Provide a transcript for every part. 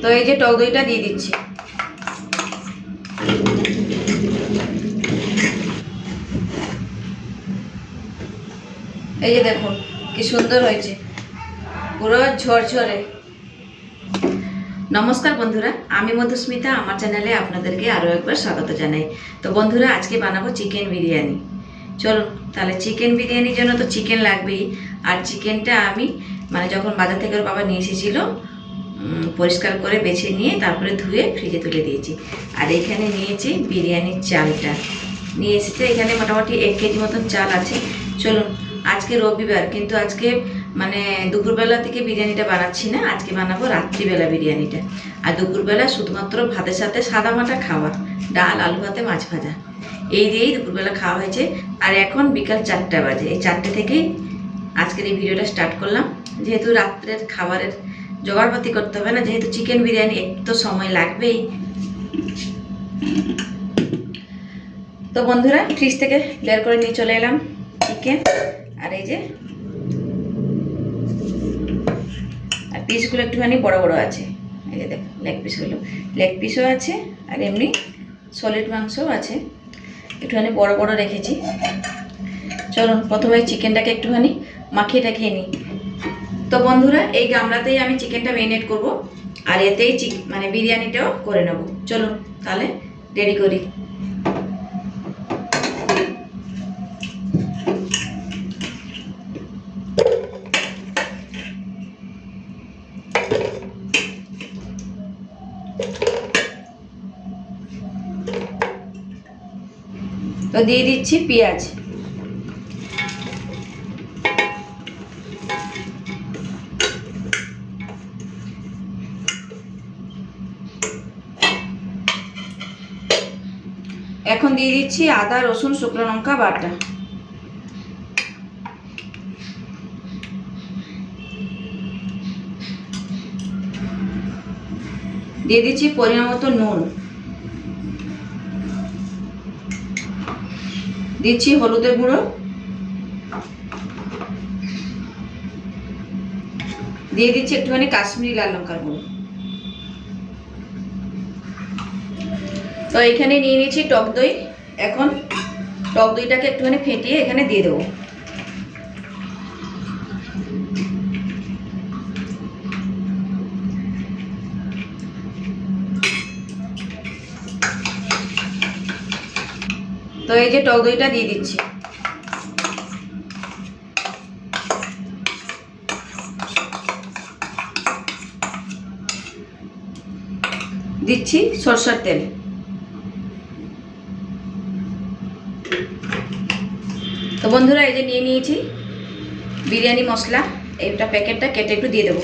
তো এই যে টক দইটা দিয়ে দিচ্ছি। এই যে দেখুন কি সুন্দর হয়েছে, পুরো ঝরঝরে। নমস্কার বন্ধুরা, আমি মধুস্মিতা, আমার চ্যানেলে আপনাদেরকে আরও একবার স্বাগত জানাই। তো বন্ধুরা, আজকে বানাবো চিকেন বিরিয়ানি। চলুন তাহলে, চিকেন বিরিয়ানির জন্য তো চিকেন লাগবেই। আর চিকেনটা আমি যখন বাজার থেকে ওর বাবা নিয়ে এসেছিল, পরিষ্কার করে বেছে নিয়ে তারপরে ধুয়ে ফ্রিজে তুলে দিয়েছি। আর এখানে নিয়েছি বিরিয়ানির চালটা, নিয়ে এসেছে এখানে মোটামুটি 1 কেজি মতন চাল আছে। চলুন, আজকে রবিবার, কিন্তু আজকে দুপুরবেলা থেকে বিরিয়ানিটা বানাচ্ছি না, আজকে বানাবো রাত্রিবেলা বিরিয়ানিটা। আর দুপুরবেলা শুধুমাত্র ভাতের সাথে সাদা মাটা খাবার, ডাল, আলু ভাতে, মাছ ভাজা, এই দিয়েই দুপুরবেলা খাওয়া হয়েছে। আর এখন বিকাল 4টা বাজে, এই 4টে থেকেই আজকের এই ভিডিওটা স্টার্ট করলাম। যেহেতু রাত্রের খাবারের জোগাড়পাতি করতে হবে না, যেহেতু চিকেন বিরিয়ানি একটু তো সময় লাগবেই। তো বন্ধুরা, ফ্রিজ থেকে বের করে নিয়ে চলে এলাম চিকেন। আর এই যে আর পিসগুলো একটুখানি বড় বড় আছে, এই যে দেখো লেগ পিসও আছে, আর এমনি সলিড মাংসও আছে, একটুখানি বড় বড় রেখেছি। চলুন প্রথমে চিকেনটাকে একটুখানি মাখিয়ে টাখিয়ে নিই। তো বন্ধুরা, এই গামলাতেই আমি চিকেনটা ম্যারিনেট করব, আর এতেই বিরিয়ানিটাও করে নেব। চলুন তাহলে রেডি করি। তো দিয়ে দিচ্ছি পেঁয়াজ, এখন দিয়ে দিচ্ছি আদা, রসুন, শুকনো লঙ্কা বাটা, দিয়ে দিচ্ছি পরিমাণ মতো নুন, দিচ্ছি হলুদের গুঁড়ো, দিয়ে দিচ্ছি একটুখানি কাশ্মীরি লাল লঙ্কার গুঁড়ো। তো এখানে নিয়ে নিয়েছি টক দই। এখন টক দইটাকে একটুখানি ফেটিয়ে এখানে দিয়ে দেবো। তো এই যে টক দইটা দিয়ে দিচ্ছি। দিচ্ছি সরষের তেল। তো বন্ধুরা, এই যে নিয়ে নিয়েছি বিরিয়ানি মশলা, এইটা প্যাকেটটা কেটে একটু দিয়ে দেবো।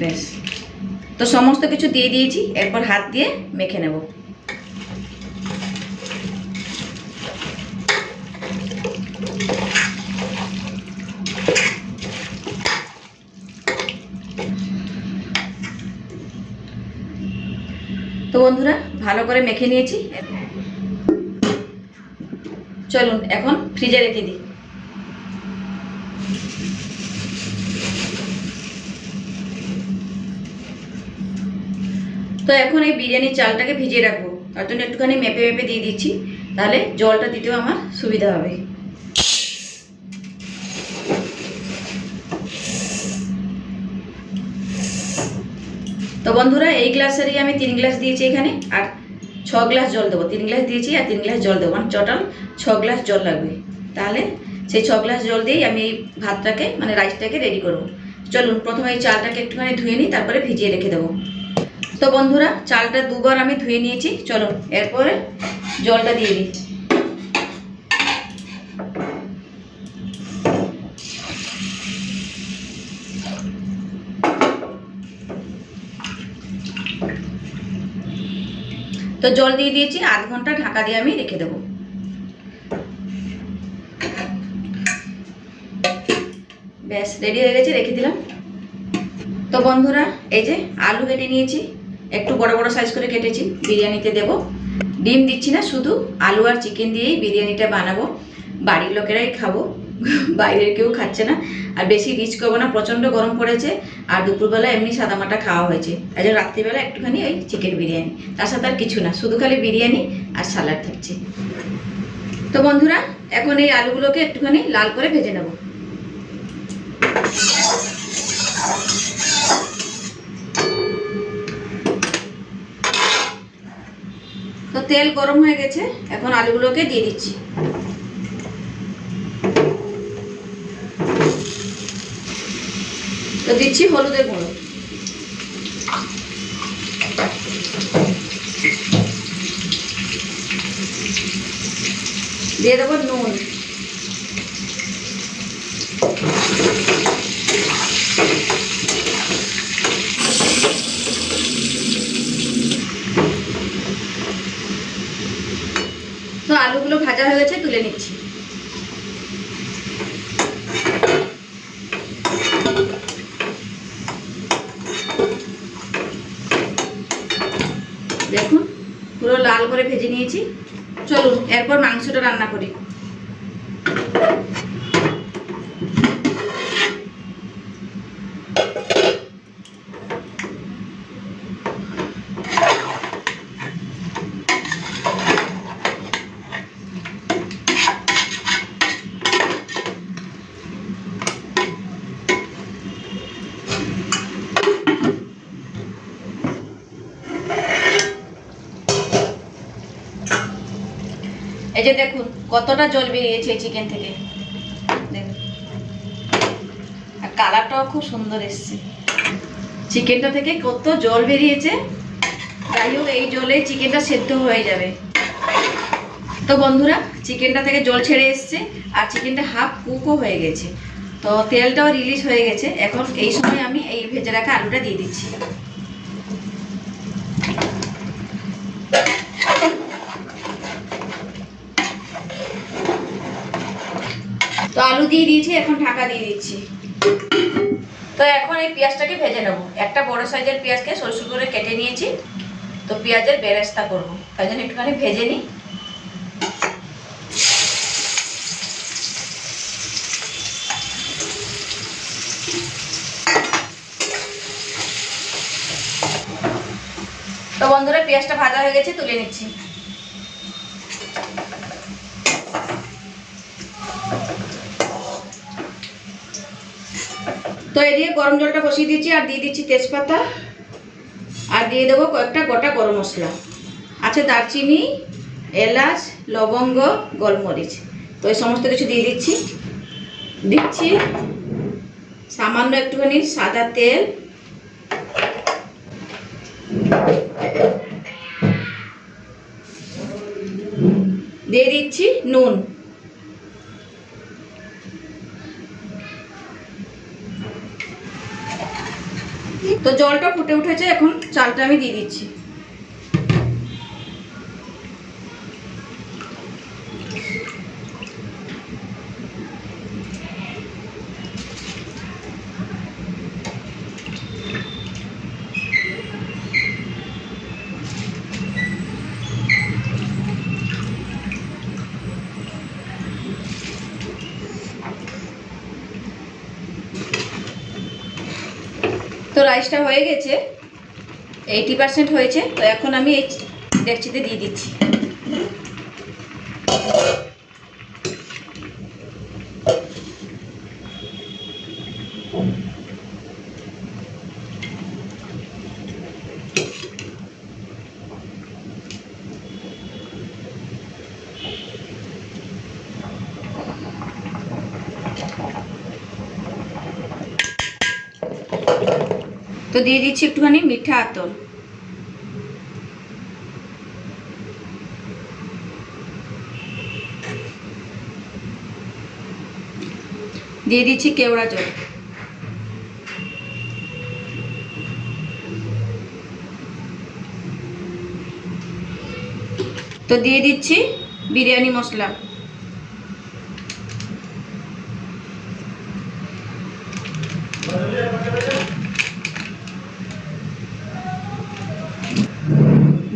ব্যাস, তো সমস্ত কিছু দিয়ে দিয়েছি, এরপর হাত দিয়ে মেখে নেব। তো বন্ধুরা, ভালো করে মেখে নিয়েছি। চলুন এখন ফ্রিজে রেখে দিই। তো এখন এই বিরিয়ানির চালটাকে ভিজিয়ে রাখবো, তার জন্য একটুখানি মেপে মেপে দিয়ে দিচ্ছি, তাহলে জলটা দিতেও আমার সুবিধা হবে। তো বন্ধুরা, এই গ্লাসেরই আমি 3 গ্লাস দিয়েছি এখানে, আর 6 গ্লাস জল দেবো। 3 গ্লাস দিয়েছি আর 3 গ্লাস জল দেবো, টোটাল 6 গ্লাস জল লাগবে। তাহলে সেই 6 গ্লাস জল দিয়েই আমি এই ভাতটাকে রাইসটাকে রেডি করব। চলুন প্রথমে এই চালটাকে একটুখানি ধুয়ে নিই, তারপরে ভিজিয়ে রেখে দেবো। তো বন্ধুরা, চালটা 2বার আমি ধুয়ে নিয়েছি। চলুন এরপরে জলটা দিয়ে দিই। তো জল দিয়ে দিয়েছি, আধ ঘন্টা ঢাকা দিয়ে আমি রেখে দেবো। ব্যাস রেডি হয়ে গেছে, রেখে দিলাম। তো বন্ধুরা, এই যে আলু কেটে নিয়েছি, একটু বড় বড় সাইজ করে কেটেছি, বিরিয়ানিতে দেব। ডিম দিচ্ছি না, শুধু আলু আর চিকেন দিয়েই বিরিয়ানিটা বানাবো। বাড়ির লোকেরাই খাবো, বাইরের কেউ খাচ্ছে না। আর বেশি রিচ করবো না, প্রচণ্ড গরম পড়েছে। আর দুপুরবেলা এমনি সাদামাটা খাওয়া হয়েছে, তাই জন্য রাত্রিবেলা একটুখানি ওই চিকেন বিরিয়ানি, তার সাথে আর কিছু না, শুধু খালি বিরিয়ানি আর স্যালাড থাকছে। তো বন্ধুরা, এখন এই আলুগুলোকে একটুখানি লাল করে ভেজে নেব। তো তেল গরম হয়ে গেছে, এখন আলুগুলোকে দিয়ে দিচ্ছি। তো দিচ্ছি হলুদের গুঁড়ো, দিয়ে দেবো নুন, তো আলুগুলো ভাজা হয়ে গেছে, তুলে নিচ্ছি। দেখুন পুরো লাল করে ভেজে নিয়েছি। চলুন এরপর মাংসটা রান্না করি। এই যে দেখুন কতটা জল বেরিয়েছে চিকেন থেকে, দেখুন। আর কালারটাও খুব সুন্দর এসছে, চিকেনটা থেকে কত জল বেরিয়েছে। যাই হোক, এই জলে চিকেনটা সেদ্ধ হয়ে যাবে। তো বন্ধুরা, চিকেনটা থেকে জল ছেড়ে এসছে আর চিকেনটা হাফ কুকও হয়ে গেছে। তো তেলটাও রিলিজ হয়ে গেছে। এখন এই সময় আমি এই ভেজে রাখা আলুটা দিয়ে দিচ্ছি। তো আলু দিয়ে দিয়েছি, এখন ঢাকা দিয়ে দিচ্ছি। তো এখন এই পেঁয়াজটাকে ভেজে নেব। একটা বড় সাইজের পেঁয়াজকে সরু করে কেটে নিয়েছি। তো পেঁয়াজের বেরেস্তা করবো, তাই জন্য একটুখানি ভেজে নিই। তো বন্ধুরা, পেঁয়াজটা ভাজা হয়ে গেছে, তুলে নিচ্ছি। তো এদিকে গরম জলটা বসিয়ে দিচ্ছি আর দিয়ে দিচ্ছি তেজপাতা, আর দিয়ে দেবো কয়েকটা গোটা গরম মশলা। আছে দারচিনি, এলাচ, লবঙ্গ, গোলমরিচ। তো এই সমস্ত কিছু দিয়ে দিচ্ছি। দিচ্ছি সামান্য একটুখানি সাদা তেল, দিয়ে দিচ্ছি নুন। তো জলটা ফুটে উঠেছে, এখন চালটা আমি দিয়ে দিচ্ছি। তো রাইসটা হয়ে গেছে, 80% হয়েছে। তো এখন আমি এই ডেকচিতে দিয়ে দিচ্ছি। তো দিয়ে দিচ্ছি একটুখানি মিঠা আতর, দিয়ে দিচ্ছি কেওড়া জল, তো দিয়ে দিচ্ছি বিরিয়ানি মশলা,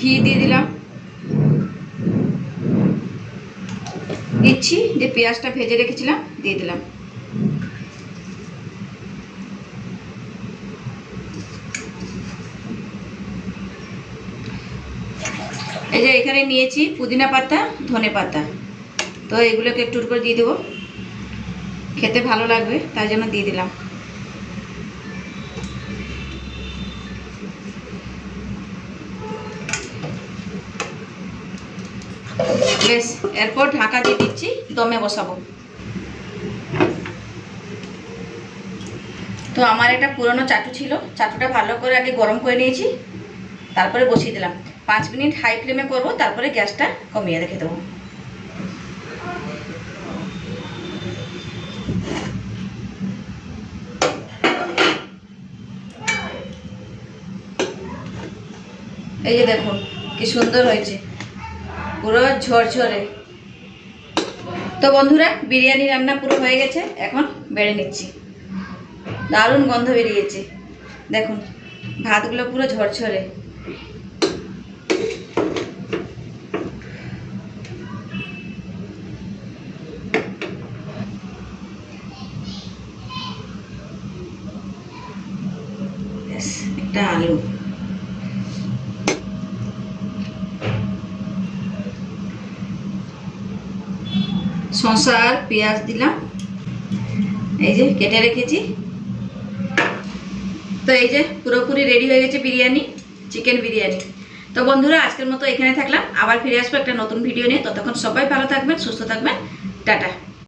ঘি দিয়ে দিলাম, দিচ্ছি, দিয়ে পেঁয়াজটা ভেজে রেখেছিলাম দিয়ে দিলাম। এই যে এখানে নিয়েছি পুদিনা পাতা, ধনে পাতা, তো এগুলোকে একটু করে দিয়ে দেবো, খেতে ভালো লাগবে তাই জন্য দিয়ে দিলাম। বেশ, এরপর ঢাকা দিয়ে দিচ্ছি, দমে বসাবো। তো আমার একটা পুরনো চাটু ছিল, চাটুটা ভালো করে আগে গরম করে নিয়েছি, তারপরে বসিয়ে দিলাম। 5 মিনিট হাই ফ্লেমে করবো, তারপরে গ্যাসটা কমিয়ে রেখে দেবো। এই যে দেখুন কি সুন্দর হয়েছে, পুরো ঝরঝরে। তো বন্ধুরা, বিরিয়ানি রান্না পুরো হয়ে গেছে, এখন বেড়ে নিচ্ছি। দারুণ গন্ধ বেরিয়েছে, দেখুন ভাতগুলো পুরো ঝরঝরে। একটা আলু, শসা আর পেঁয়াজ দিলাম, এই যে কেটে রেখেছি। তো এই যে পুরোপুরি রেডি হয়ে গেছে বিরিয়ানি, চিকেন বিরিয়ানি। তো বন্ধুরা, আজকের মতো এখানে থাকলাম, আবার ফিরে আসবো একটা নতুন ভিডিও নিয়ে। ততক্ষণ সবাই ভালো থাকবেন, সুস্থ থাকবেন, টাটা।